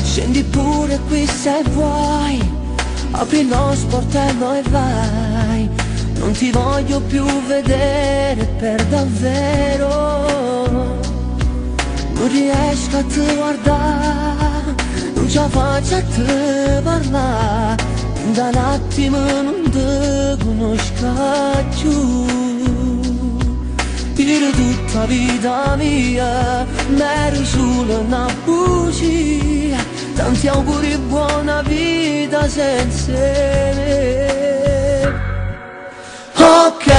Scendi pure qui se vuoi, apri lo sportello e vai. Non ti voglio più vedere per davvero. Non riesco a te guardare, non ce la faccio a te parlare. Da un attimo non te conosco più. Per tutta la vita mia m'ero solo una bugia. Tanti auguri, buona vita senza me. Ok, te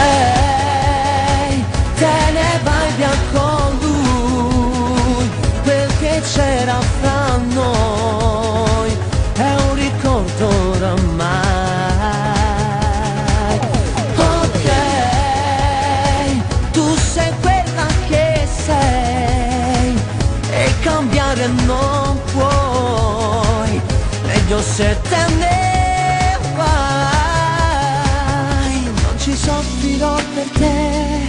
ne vai via con lui. Quel che c'era fra noi è un ricordo oramai. Ok, tu sei quella che sei e cambiare non puoi. Meglio se te ne vai. Non ci soffrirò per te,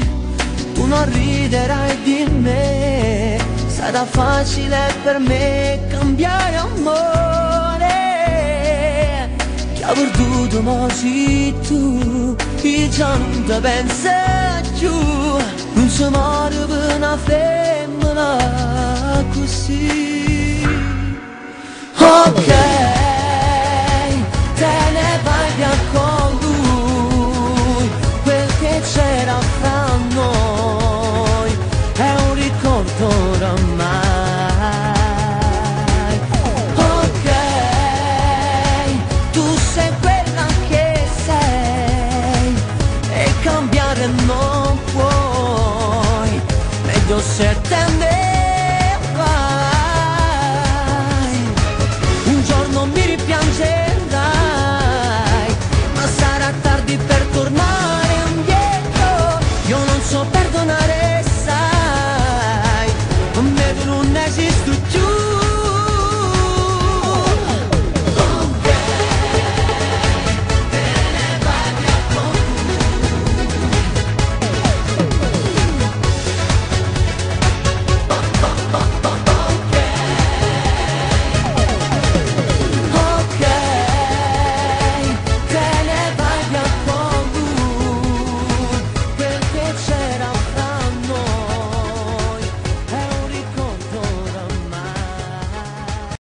tu non riderai di me. Sarà facile per me cambiare amore. Chi ha perduto mo sei tu, chi già non te pensa giù. Non si muore per una femmina così. Ok, te ne vai via con lui. Quel che c'era fra noi è un ricordo oramai. Ok, tu sei quella che sei e cambiare non puoi. Meglio se